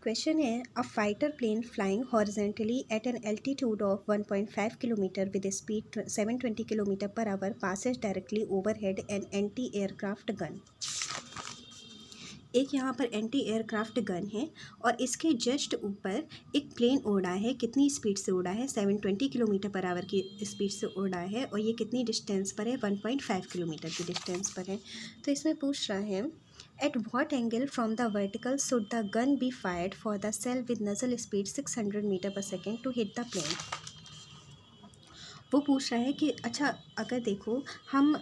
Question है a fighter plane flying horizontally at an altitude of 1.5 kilometre with speed 720 kilometre per hour passes directly overhead an anti aircraft gun. एक यहाँ पर anti aircraft gun है और इसके just ऊपर एक प्लेन उड़ा है। कितनी स्पीड से उड़ा है? 720 किलोमीटर पर आवर की स्पीड से उड़ा है और ये कितनी डिस्टेंस पर है? 1.5 किलोमीटर की डिस्टेंस पर है। तो इसमें पूछ रहा है at what angle from the vertical should the gun be fired for the shell with muzzle speed 600 meter पर second to hit the plane. वो पूछ रहा है कि अच्छा अगर देखो हम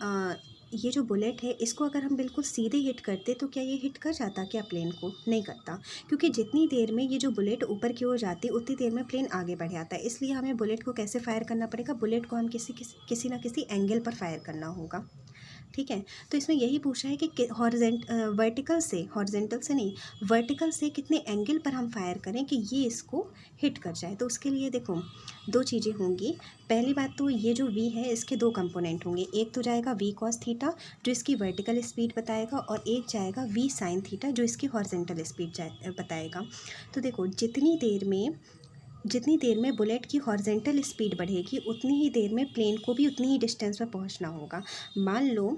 ये जो बुलेट है इसको अगर हम बिल्कुल सीधे हिट करते तो क्या ये हिट कर जाता क्या प्लेन को? नहीं करता, क्योंकि जितनी देर में ये जो बुलेट ऊपर की ओर जाती है उतनी देर में प्लेन आगे बढ़ जाता है। इसलिए हमें बुलेट को कैसे फायर करना पड़ेगा? बुलेट को हम किसी ना किसी एंगल पर फायर करना होगा। ठीक है, तो इसमें यही पूछा है कि वर्टिकल से, हॉरिजेंटल से नहीं, वर्टिकल से कितने एंगल पर हम फायर करें कि ये इसको हिट कर जाए। तो उसके लिए देखो दो चीज़ें होंगी। पहली बात तो ये जो v है इसके दो कंपोनेंट होंगे। एक तो जाएगा v cos थीटा जो इसकी वर्टिकल स्पीड बताएगा और एक जाएगा v sin थीटा जो इसकी हॉरिजेंटल स्पीड बताएगा। तो देखो जितनी देर में बुलेट की हॉरिजेंटल स्पीड बढ़ेगी उतनी ही देर में प्लेन को भी उतनी ही डिस्टेंस पर पहुंचना होगा। मान लो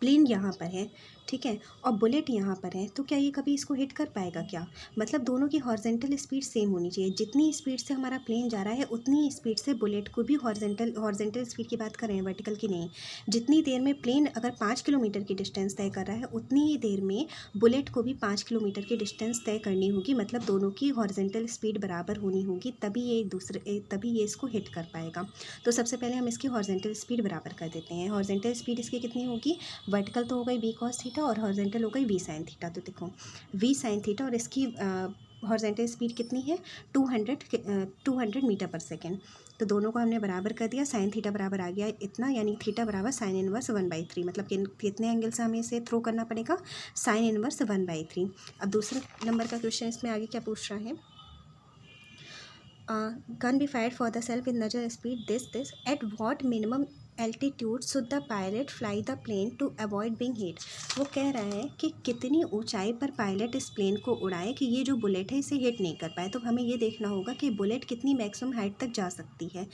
प्लेन यहाँ पर है, ठीक है, और बुलेट यहाँ पर है, तो क्या ये कभी इसको हिट कर पाएगा क्या? मतलब दोनों की हॉरिजेंटल स्पीड सेम होनी चाहिए। जितनी स्पीड से हमारा प्लेन जा रहा है उतनी ही स्पीड से बुलेट को भी हॉरिजेंटल स्पीड की बात कर रहे हैं, वर्टिकल की नहीं। जितनी देर में प्लेन अगर 5 किलोमीटर की डिस्टेंस तय कर रहा है उतनी ही देर में बुलेट को भी 5 किलोमीटर की डिस्टेंस तय करनी होगी। मतलब दोनों की हॉरिजेंटल स्पीड बराबर होनी होगी, तभी ये इसको हिट कर पाएगा। तो सबसे पहले हम इसकी हॉरिजेंटल स्पीड बराबर कर देते हैं। हॉरिजेंटल स्पीड इसकी कितनी होगी? वर्टिकल तो हो गई v cos थीटा और हॉरिजेंटल हो गई v sin थीटा। तो देखो v sin थीटा और इसकी हॉरिजेंटल स्पीड कितनी है? 200 मीटर पर सेकेंड। तो दोनों को हमने बराबर कर दिया। साइन थीटा बराबर आ गया इतना, यानी थीटा बराबर साइन इनवर्स 1/3। मतलब कितने एंगल से हमें इसे थ्रो करना पड़ेगा? Sine inverse 1/3। अब दूसरे नंबर का क्वेश्चन इसमें आगे क्या पूछ रहा है? Gun be fired for the shell with muzzle speed this at what minimum altitude should the pilot fly the plane to avoid being hit. वो कह रहा है कि कितनी ऊंचाई पर पायलट इस प्लेन को उड़ाए कि ये जो बुलेट है इसे हिट नहीं कर पाए। तो हमें ये देखना होगा कि बुलेट कितनी मैक्सिमम हाइट तक जा सकती है।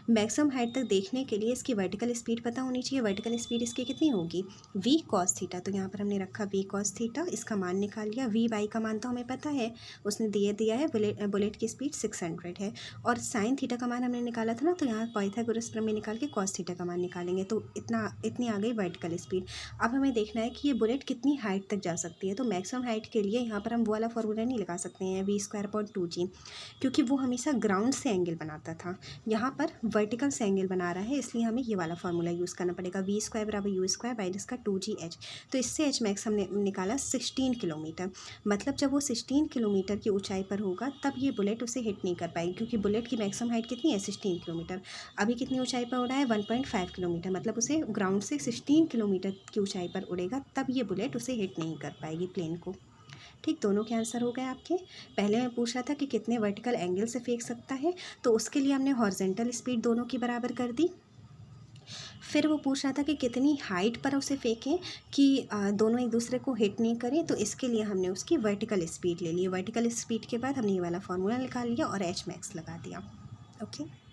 मैक्सिमम हाइट तक देखने के लिए इसकी वर्टिकल स्पीड पता होनी चाहिए। वर्टिकल स्पीड इसकी कितनी होगी? v cos theta. तो यहाँ पर हमने रखा v cos थीटा, इसका मान निकाल लिया। v बाई का मान तो हमें पता है, उसने दिया है बुलेट की स्पीड 600 है। और साइन थीटा का मान हमने निकाला था ना, तो यहाँ पाइथागोरस प्रमेय निकाल के cos थीटा का मान निकालेंगे। तो इतनी आ गई वर्टिकल स्पीड। अब हमें देखना है कि ये बुलेट कितनी हाइट तक जा सकती है। तो मैक्सिमम हाइट के लिए यहाँ पर हम वो वाला फॉर्मूला नहीं लगा सकते हैं v²/2g, क्योंकि वो हमेशा ग्राउंड से एंगल बनाता था। यहाँ पर वर्टिकल से एंगल बना रहा है, इसलिए हमें ये वाला फॉर्मूला यूज़ करना पड़ेगा। v² = u² बाई इसका 2gh। तो इससे h मैक्स हमने निकाला 16 किलोमीटर। मतलब जब वो 16 किलोमीटर की ऊंचाई पर होगा तब ये बुलेट उसे हिट नहीं कर पाएगी, क्योंकि बुलेट की मैक्सिमम हाइट कितनी है? 16 किलोमीटर। अभी कितनी ऊंचाई पर उड़ा है? 1.5 किलोमीटर। मतलब उसे ग्राउंड से 16 किलोमीटर की ऊंचाई पर उड़ेगा, तब ये बुलेट उसे हिट नहीं कर पाएगी प्लेन को। ठीक, दोनों के आंसर हो गए आपके। पहले मैं पूछ रहा था कि कितने वर्टिकल एंगल से फेंक सकता है, तो उसके लिए हमने हॉरिजेंटल स्पीड दोनों की बराबर कर दी। फिर वो पूछ रहा था कि कितनी हाइट पर उसे फेंकें कि दोनों एक दूसरे को हिट नहीं करें, तो इसके लिए हमने उसकी वर्टिकल स्पीड ले ली। वर्टिकल स्पीड के बाद हमने ये वाला फॉर्मूला निकाल लिया और h मैक्स लगा दिया। ओके।